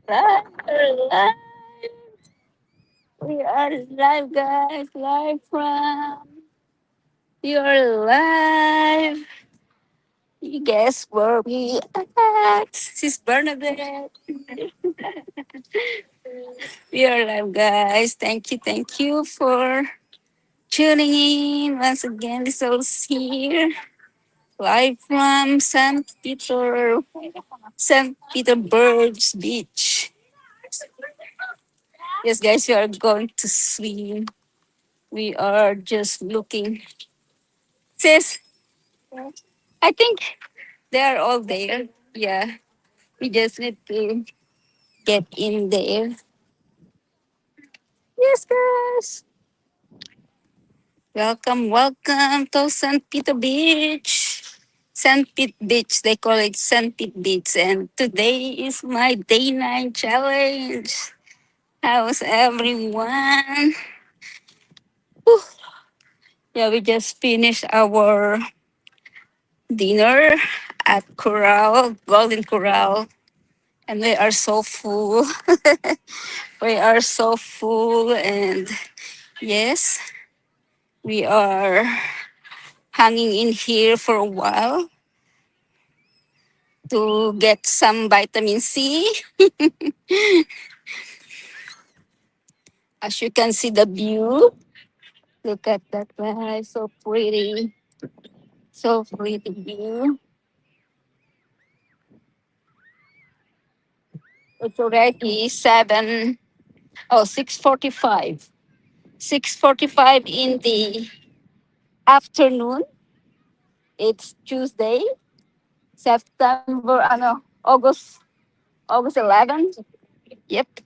Live, live. We are live, guys. Live from. You're live. You guess where we at? This is Bernadette. We are live, guys. Thank you for tuning in once again. This is here, live from St. Petersburg's beach. Yes, guys, we are going to swim. We are just looking. Sis, I think they are all there. Yeah, we just need to get in there. Yes, guys. Welcome to St. Peter Beach. St. Pete Beach, they call it St. Pete Beach. And today is my day 9 challenge. How's everyone? Whew. Yeah, we just finished our dinner at Golden Corral, and we are so full. We are so full, and yes, we are hanging in here for a while to get some vitamin C. As you can see, the view. Look at that, guys. So pretty. So pretty view. It's already 6:45. 6:45 in the afternoon. It's Tuesday, August 11th. Yep,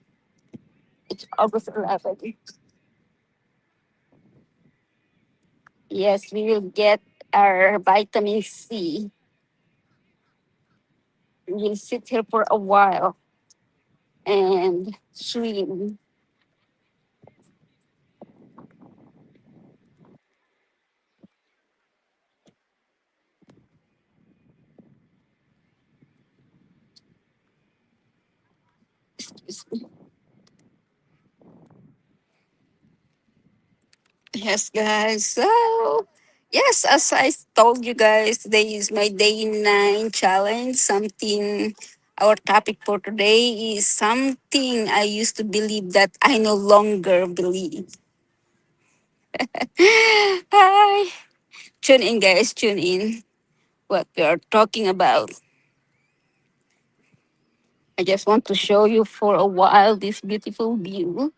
it's August 11th. Yes, we will get our vitamin C. We'll sit here for a while and swim. Excuse me. Yes, guys. So, yes, as I told you guys, today is my day 9 challenge. Our topic for today is something I used to believe that I no longer believe. Hi. Tune in, guys. Tune in. What we are talking about. I just want to show you for a while this beautiful view.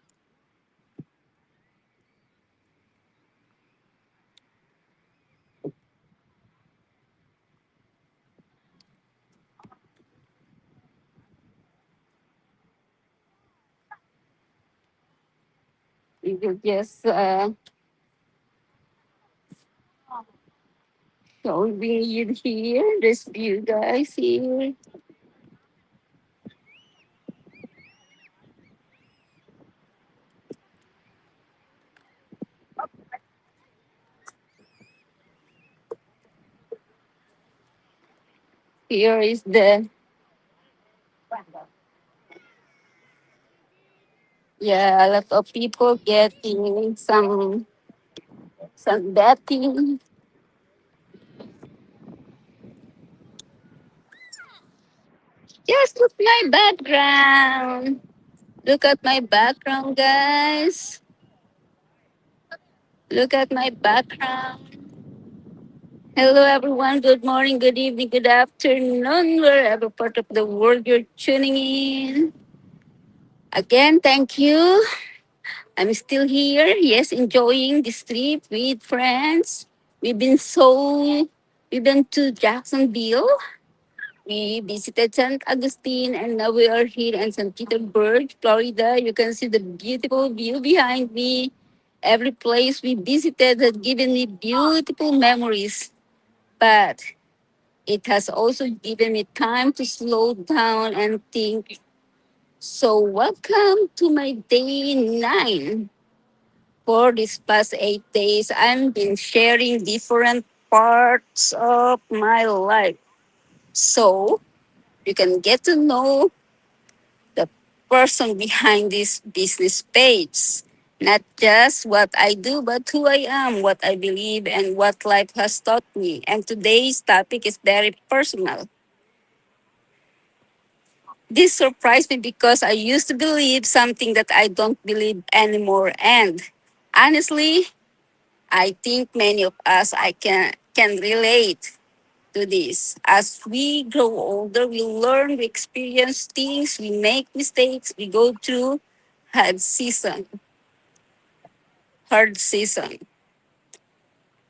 We will just showing you here this view, guys. Here is the yeah. A lot of people getting some betting. Just look my background. Look at my background, guys. Look at my background. Hello, everyone. Good morning, good evening, good afternoon, wherever part of the world you're tuning in. Again, thank you. I'm still here, yes, enjoying this trip with friends. We've been to Jacksonville. We visited St. Augustine, and now we are here in St. Petersburg, Florida. You can see the beautiful view behind me. Every place we visited has given me beautiful memories, but it has also given me time to slow down and think. So, welcome to my day 9. For this past 8 days, I've been sharing different parts of my life. So, you can get to know the person behind this business page. Not just what I do, but who I am, what I believe, and what life has taught me. And today's topic is very personal. This surprised me because I used to believe something that I don't believe anymore. And honestly, I think many of us I can relate to this. As we grow older, we learn, we experience things, we make mistakes, we go through hard season, hard season.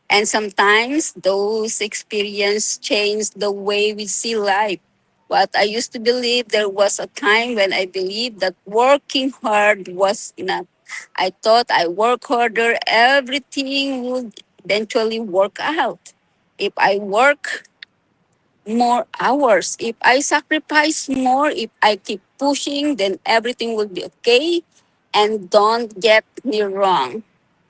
And sometimes those experiences change the way we see life. What I used to believe, there was a time when I believed that working hard was enough. I thought I work harder, everything would eventually work out. If I work more hours, if I sacrifice more, if I keep pushing, then everything will be okay. And don't get me wrong,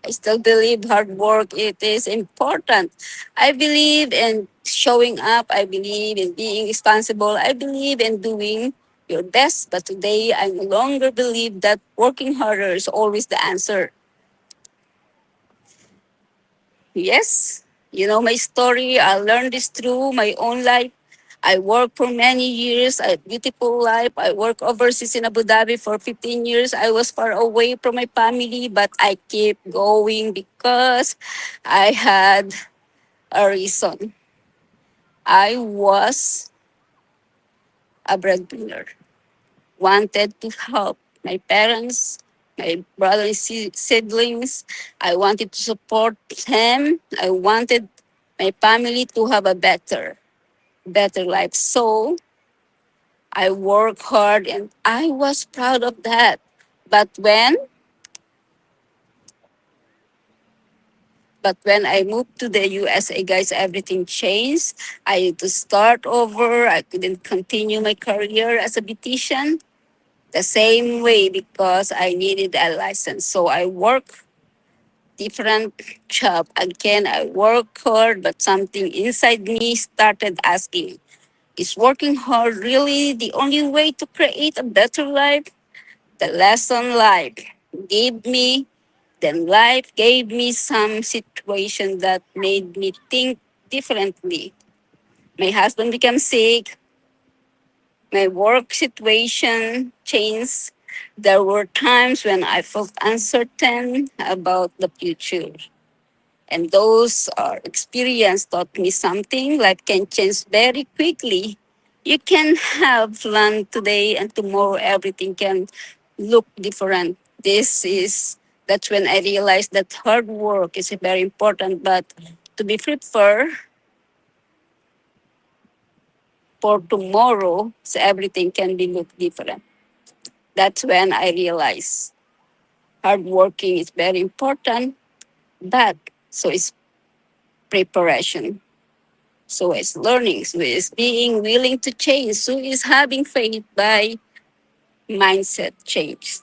I still believe hard work it is important. I believe in showing up. I believe in being responsible. I believe in doing your best. But today I no longer believe that working harder is always the answer. Yes, you know my story. I learned this through my own life. I worked for many years, a beautiful life. I worked overseas in Abu Dhabi for 15 years. I was far away from my family, but I kept going because I had a reason. I was a breadwinner, wanted to help my parents, my brother and siblings. I wanted to support them. I wanted my family to have a better life. So I worked hard and I was proud of that. But when I moved to the USA, guys, everything changed. I had to start over. I couldn't continue my career as a beautician the same way because I needed a license. So I worked different job. Again, I worked hard, but something inside me started asking, is working hard really the only way to create a better life? The lesson life gave me, then life gave me some situation that made me think differently. My husband became sick, my work situation changed. There were times when I felt uncertain about the future. And those experience taught me something. Life can change very quickly. You can have fun today and tomorrow everything can look different. That's when I realized that hard work is very important, but to be prepared for tomorrow, so everything can be look different. That's when I realized hard working is very important, but so is preparation. So is learning, so is being willing to change, so is having faith by mindset change.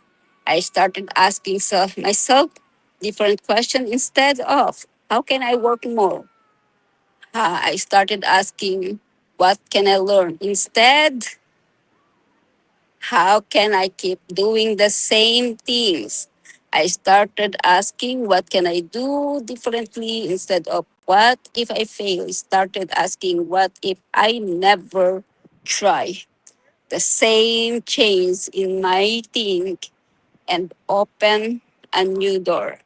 I started asking myself different questions instead of how can I work more? I started asking what can I learn? Instead, how can I keep doing the same things? I started asking what can I do differently instead of what if I fail? I started asking what if I never try? The same change in my think and open a new door.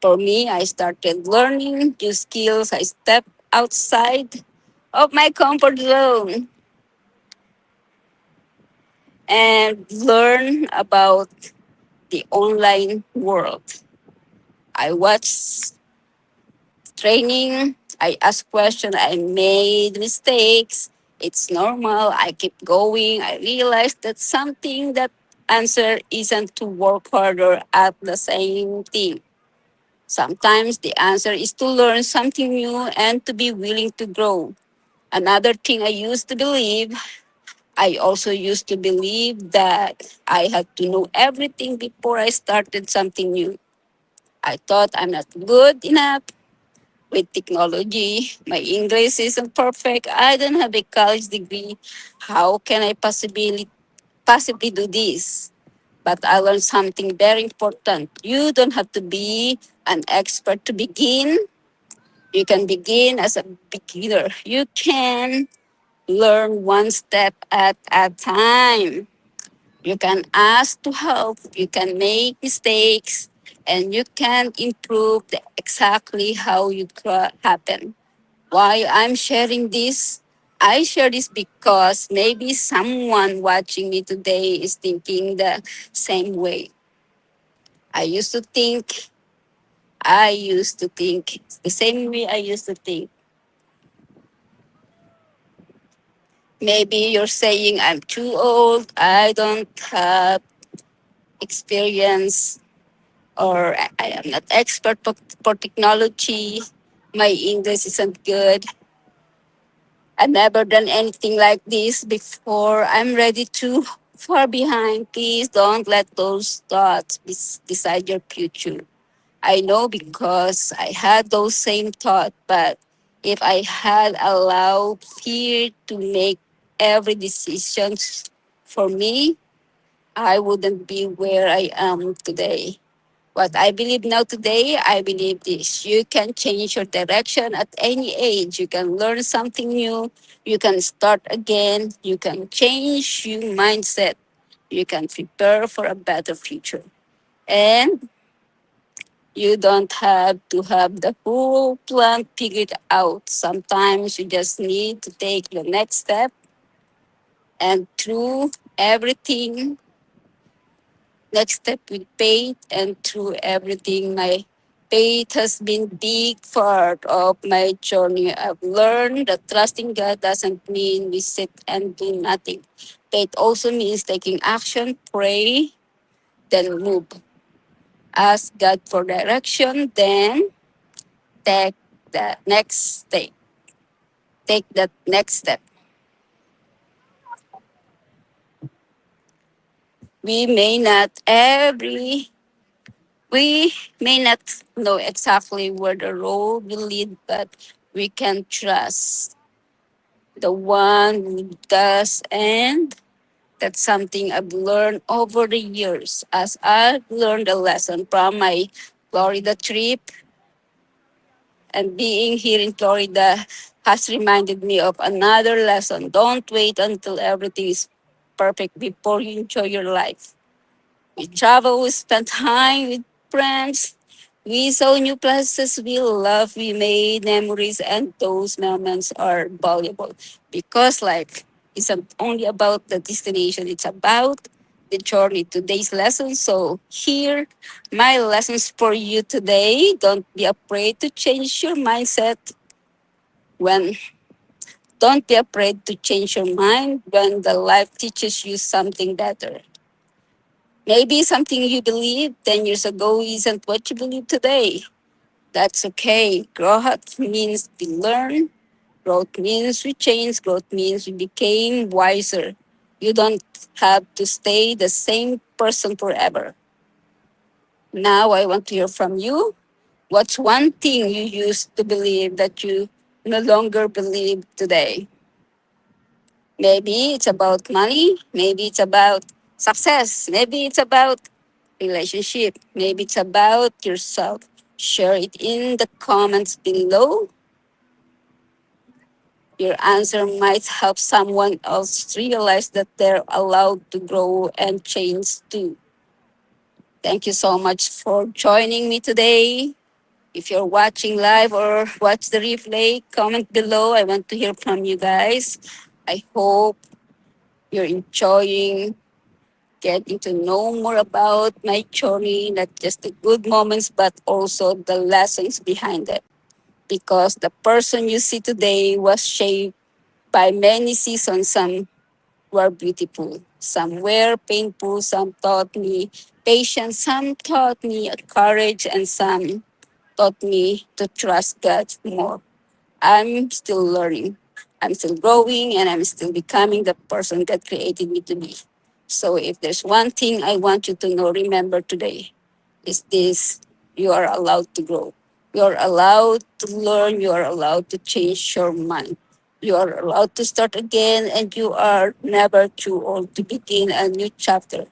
For me, I started learning new skills. I stepped outside of my comfort zone and learn about the online world. I watched training, I asked questions, I made mistakes. It's normal. I keep going. I realized that something that answer isn't to work harder at the same thing. Sometimes the answer is to learn something new and to be willing to grow. Another thing I also used to believe that I had to know everything before I started something new. I thought I'm not good enough with technology. My English isn't perfect. I don't have a college degree. How can I possibly do this? But I learned something very important. You don't have to be an expert to begin. You can begin as a beginner. You can learn one step at a time. You can ask to help. You can make mistakes, and you can improve exactly how you happen. Why I'm sharing this? I share this because maybe someone watching me today is thinking the same way. I used to think, I used to think the same way I used to think. Maybe you're saying I'm too old, I don't have experience, or I am not expert for technology, my English isn't good, I've never done anything like this before, I'm ready to far behind. Please don't let those thoughts decide your future. I know because I had those same thoughts, but if I had allowed fear to make every decision for me, I wouldn't be where I am today. What I believe now today, I believe this. You can change your direction at any age. You can learn something new. You can start again. You can change your mindset. You can prepare for a better future. And you don't have to have the whole plan figured out. Sometimes you just need to take the next step, and through everything, next step with faith, and through everything, my faith has been big part of my journey. I've learned that trusting God doesn't mean we sit and do nothing. Faith also means taking action, pray, then move. Ask God for direction, then take the next step. Take that next step. We may not every we may not know exactly where the road will lead, but we can trust the one who does. And that's something I've learned over the years. As I've learned a lesson from my Florida trip, and being here in Florida has reminded me of another lesson. Don't wait until everything is perfect before you enjoy your life. We travel, we spend time with friends, we saw new places, we love, we made memories, and those moments are valuable because life isn't only about the destination, it's about the journey. Today's lesson. So, here, my lessons for you today. Don't be afraid to change your mindset when don't be afraid to change your mind when the life teaches you something better. Maybe something you believed 10 years ago isn't what you believe today. That's okay. Growth means we learn. Growth means we change. Growth means we became wiser. You don't have to stay the same person forever. Now I want to hear from you. What's one thing you used to believe that you no longer believe today? Maybe it's about money. Maybe it's about success. Maybe it's about relationship. Maybe it's about yourself. Share it in the comments below. Your answer might help someone else realize that they're allowed to grow and change too. Thank you so much for joining me today. If you're watching live or watch the replay, comment below. I want to hear from you guys. I hope you're enjoying getting to know more about my journey, not just the good moments, but also the lessons behind it. Because the person you see today was shaped by many seasons. Some were beautiful, some were painful, some taught me patience, some taught me courage, and some taught me to trust God more. I'm still learning. I'm still growing and I'm still becoming the person God created me to be. So if there's one thing I want you to know, remember today is this: you are allowed to grow. You are allowed to learn. You are allowed to change your mind. You are allowed to start again, and you are never too old to begin a new chapter.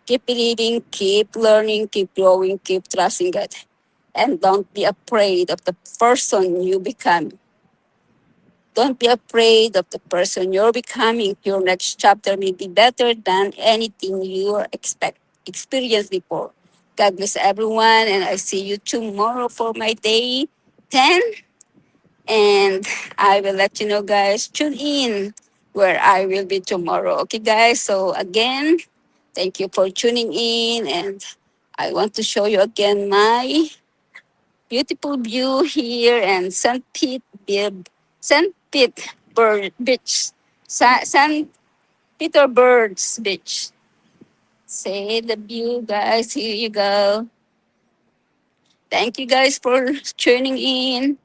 Keep believing, keep learning, keep growing, keep trusting God. And don't be afraid of the person you become. Don't be afraid of the person you're becoming. Your next chapter may be better than anything you experienced before. God bless everyone, and I see you tomorrow for my day 10. And I will let you know, guys. Tune in where I will be tomorrow. Okay, guys. So again, thank you for tuning in, and I want to show you again my beautiful view here and St. Petersburg Beach, St. Petersburg's Beach. Say the view, guys. Here you go. Thank you, guys, for tuning in.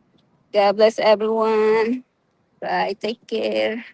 God bless everyone. Bye. Take care.